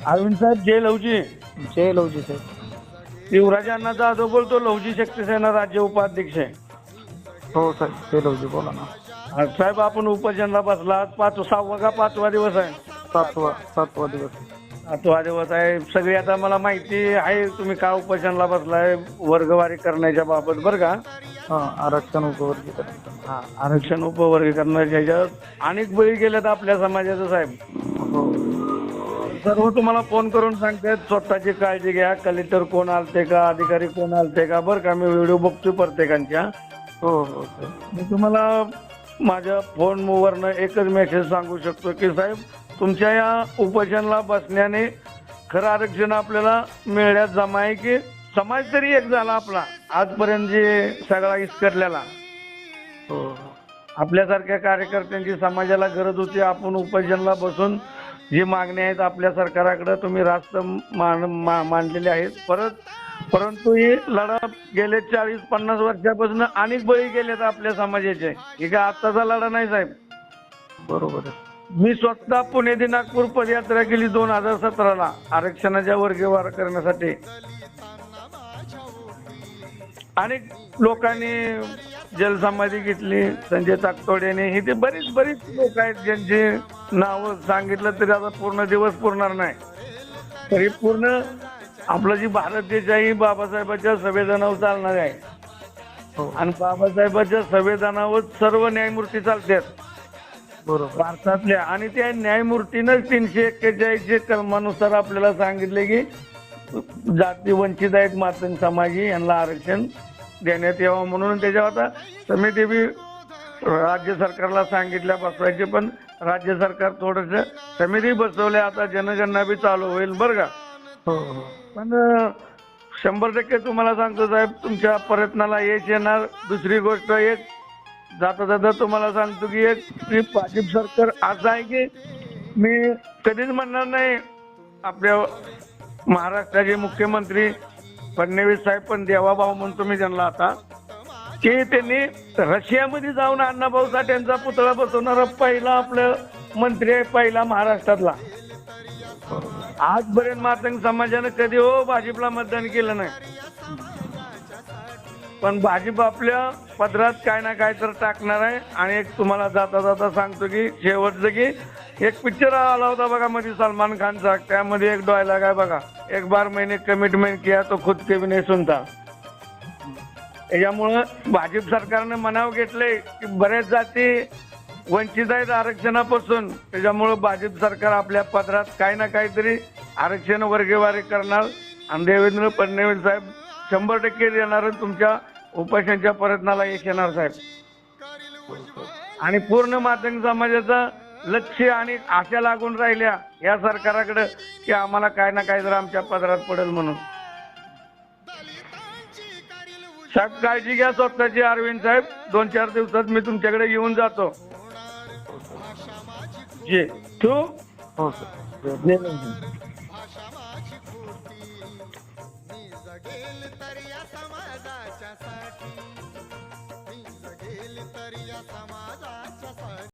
अरविंद साहेब जय लवजी. जय लवजी साहेब. युवराज अण्णा जाधव बोलतो, लवजी शक्ती सेना राज्य उपाध्यक्ष. हो साहेब, जय लवजी, बोला ना. साहेब आपण उपोषणला बसला, 6वा का 5वा दिवस आहे? 7वा दिवस. 7वा दिवस आहे. सगळी आता मला माहिती आहे तुम्ही का उपोषणला बसलाय, वर्गवारी करण्याच्या बाबत, बरं का? आरक्षण उपवर्गीकरण. आरक्षण उपवर्गीकरणाच्या ह्याच्यात अनेक बळी गेलेत आपल्या समाजाचं साहेब. हो सर्व तुम्हाला फोन करून सांगतात स्वतःची काळजी घ्या, कलेक्टर कोण आलते का, अधिकारी कोण आलते का, बरं का? मी व्हिडिओ बघतोय प्रत्येकांच्या. हो हो साहेब. मी तुम्हाला माझ्या फोनवरनं एकच मेसेज सांगू शकतो की साहेब, तुमच्या या उपोषणला बसण्याने खरं आरक्षण आपल्याला मिळण्यात जमा आहे की समाज तरी एक झाला आपला आजपर्यंत जे सगळा इस्कटलेला. हो आपल्यासारख्या कार्यकर्त्यांची समाजाला गरज होती. आपण उपोषणला बसून जी मागणी आहेत आपल्या सरकाराकडे तुम्ही रास्त मांडलेले आहेत. परंतु ही लढा गेले 40-50 वर्षापासून अनेक बळी गेलेत आपल्या समाजाचे. हे काय आत्ताचा लढा नाही साहेब. बरोबर आहे. मी स्वतः पुणे ते नागपूर पदयात्रा केली 2017ला आरक्षणाच्या वर्गवार करण्यासाठी. अनेक लोकांनी जलसमाधी घेतली, संजय ताकतोडेने, हे ते बरीच लोक आहेत ज्यांची नावं सांगितलं तरी आता पूर्ण दिवस पुरणार नाही. तरी पूर्ण आपलं जी भारत देश आहे ही बाबासाहेबांच्या संविधानावर चालणार आहे. हो आणि बाबासाहेबांच्या संविधानावर सर्व न्यायमूर्ती चालतात बरोबर. भारतातल्या. आणि त्या न्यायमूर्तीनं 341 कलमानुसार आपल्याला सांगितले की जाती वंचित आहेत मातंग समाजी यांना आरक्षण देण्यात यावं म्हणून. त्याच्यावर आता समिती बी राज्य सरकारला सांगितल्या बसवायचे, पण राज्य सरकार थोडंसं समिती बसवल्या, आता जनगणना बी चालू होईल, बरं का? हो हो. पण 100% तुम्हाला सांगतो साहेब, तुमच्या प्रयत्नाला यश येणार. दुसरी गोष्ट एक जाता जाता तुम्हाला सांगतो की एक भाजप सरकार असं आहे की मी कधीच म्हणणार नाही, आपल्या महाराष्ट्राचे मुख्यमंत्री फडणवीस साहेब पण देवाभाऊ म्हणतो मी त्यांना आता, की त्यांनी रशियामध्ये जाऊन अण्णाभाऊ साठेंचा पुतळा बसवणारा पहिला आपलं मंत्री आहे, पहिला महाराष्ट्रातला. आजपर्यंत मातंग समाजानं कधी भाजपला मतदान केलं नाही. पण भाजप आपल्या पदरात काय ना काय तर टाकणार आहे. आणि एक तुम्हाला जाता जाता सांगतो की शेवटचं की एक पिक्चर आला होता बघा मध्ये सलमान खानचा, त्यामध्ये एक डायलॉग आहे बघा, एक बार मैंने कमिटमेंट किया तो खुद के भी नहीं सुनता. त्याच्यामुळं भाजप सरकारनं मनाव घेतलंय की बऱ्याच जाती वंचित आहेत आरक्षणापासून. त्याच्यामुळं भाजप सरकार आपल्या पदरात काही ना काहीतरी आरक्षण वर्गवारी करणार. आणि देवेंद्र फडणवीस साहेब 100% देणार. तुमच्या उपोषणाच्या प्रयत्नाला यश येणार साहेब. आणि पूर्ण मातंग समाजाचं लक्ष आणि आशा लागून राहिल्या या सरकाराकडे की आम्हाला काय ना काय जर आमच्या पदरात पडेल म्हणून. साहेब काळजी घ्या स्वतःची. अरविंद साहेब 2-4 दिवसात मी तुमच्याकडे येऊन जातो. जी ठेवू? हो सर. समाजाच्या साठी, जगेल तर या समाजाच्या